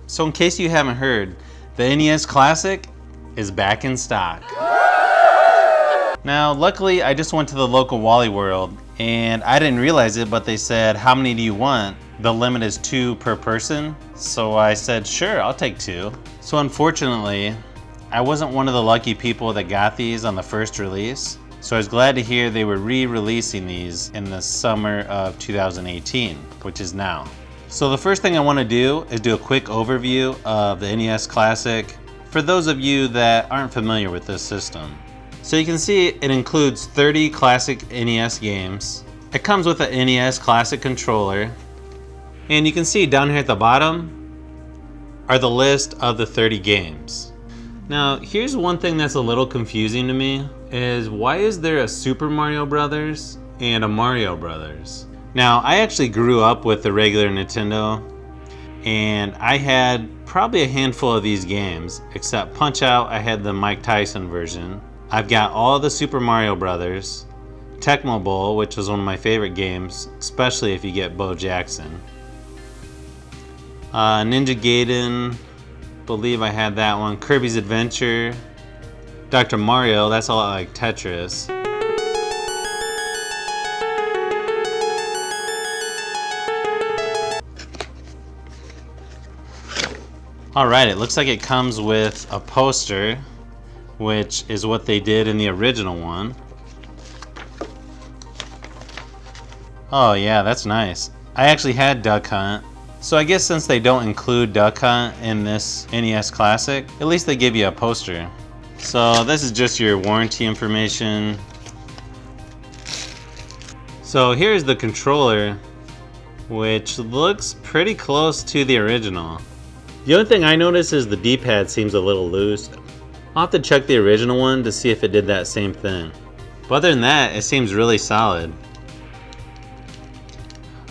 So in case you haven't heard, the NES Classic is back in stock. Now, luckily, I just went to the local Wally World, and I didn't realize it, but they said, how many do you want? The limit is 2 per person. So I said, sure, I'll take 2. So unfortunately, I wasn't one of the lucky people that got these on the first release. So I was glad to hear they were re-releasing these in the summer of 2018, which is now. So the first thing I want to do is do a quick overview of the NES Classic for those of you that aren't familiar with this system. So you can see it includes 30 classic NES games. It comes with a NES Classic controller. And you can see down here at the bottom are the list of the 30 games. Now, here's one thing that's a little confusing to me, is why is there a Super Mario Brothers and a Mario Brothers? Now, I actually grew up with the regular Nintendo, and I had probably a handful of these games, except Punch-Out! I had the Mike Tyson version. I've got all the Super Mario Brothers, Tecmo Bowl, which was one of my favorite games, especially if you get Bo Jackson. Ninja Gaiden, believe I had that one. Kirby's Adventure, Dr. Mario, that's a lot like Tetris. Alright, it looks like it comes with a poster, which is what they did in the original one. Oh yeah, that's nice. I actually had Duck Hunt. So I guess since they don't include Duck Hunt in this NES Classic, at least they give you a poster. So this is just your warranty information. So here's the controller, which looks pretty close to the original. The only thing I noticed is the D-pad seems a little loose. I'll have to check the original one to see if it did that same thing. But other than that, it seems really solid.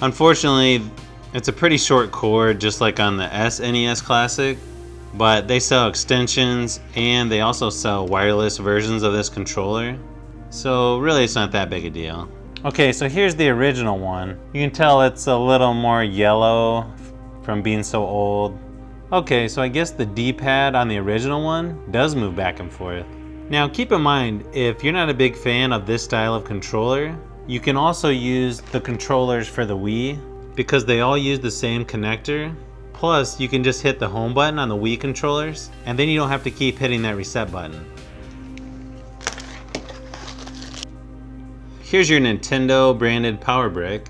Unfortunately, it's a pretty short cord, just like on the SNES Classic, but they sell extensions and they also sell wireless versions of this controller. So really it's not that big a deal. Okay, so here's the original one. You can tell it's a little more yellow from being so old. Okay, so I guess the D-pad on the original one does move back and forth. Now keep in mind, if you're not a big fan of this style of controller, you can also use the controllers for the Wii because they all use the same connector. Plus, you can just hit the home button on the Wii controllers, and then you don't have to keep hitting that reset button. Here's your Nintendo branded power brick.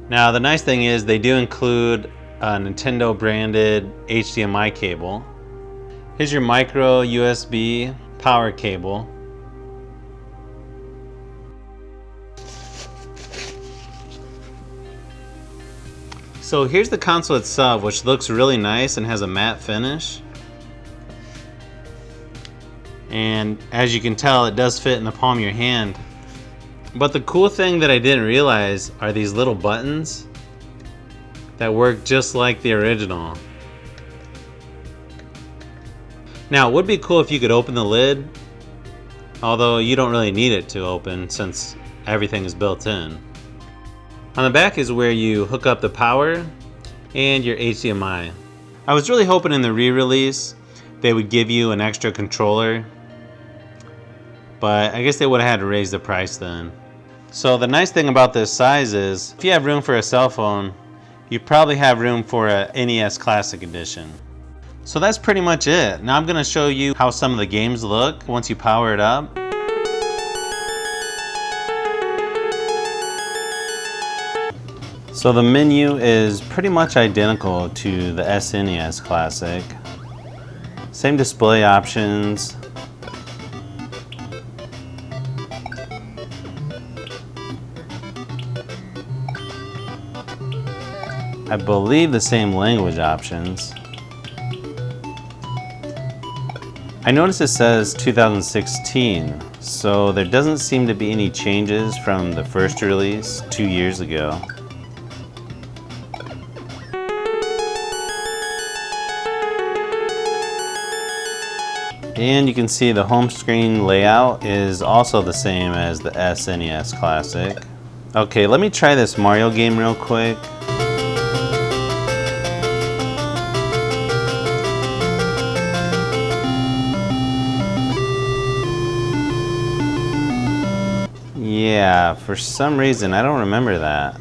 Now the nice thing is they do include a Nintendo branded HDMI cable. Here's your micro USB power cable. So here's the console itself, which looks really nice and has a matte finish. And as you can tell, it does fit in the palm of your hand. But the cool thing that I didn't realize are these little buttons that work just like the original. Now, it would be cool if you could open the lid, although you don't really need it to open since everything is built in. On the back is where you hook up the power and your HDMI. I was really hoping in the re-release they would give you an extra controller, but I guess they would have had to raise the price then. So the nice thing about this size is, if you have room for a cell phone, you probably have room for a NES Classic Edition. So that's pretty much it. Now I'm going to show you how some of the games look once you power it up. So the menu is pretty much identical to the SNES Classic. Same display options. I believe the same language options. I notice it says 2016, so there doesn't seem to be any changes from the first release 2 years ago. And you can see the home screen layout is also the same as the SNES Classic. Okay, let me try this Mario game real quick. Yeah, for some reason, I don't remember that.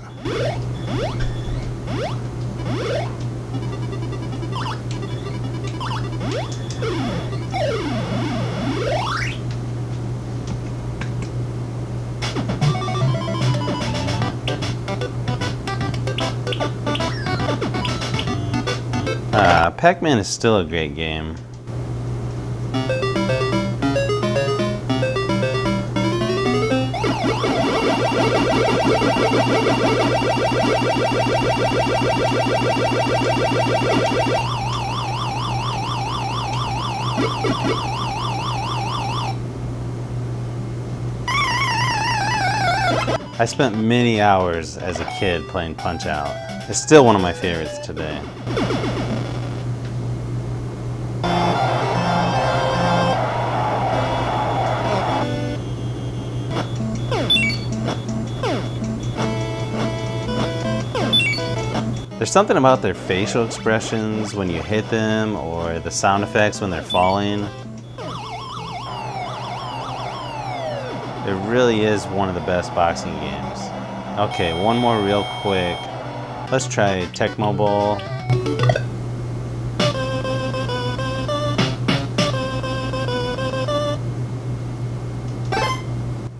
Pac-Man is still a great game. I spent many hours as a kid playing Punch-Out! It's still one of my favorites today. There's something about their facial expressions when you hit them, or the sound effects when they're falling. It really is one of the best boxing games. Okay, one more real quick. Let's try Tecmo Bowl.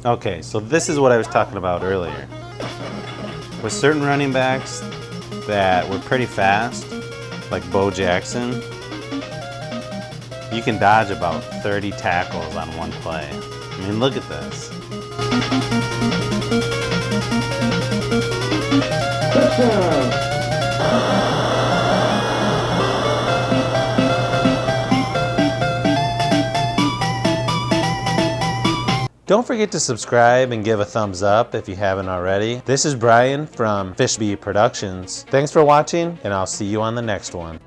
Okay, so this is what I was talking about earlier. With certain running backs that were pretty fast, like Bo Jackson, you can dodge about 30 tackles on one play. I mean, look at this. Don't forget to subscribe and give a thumbs up if you haven't already. This is Brian from Fishbee Productions. Thanks for watching, and I'll see you on the next one.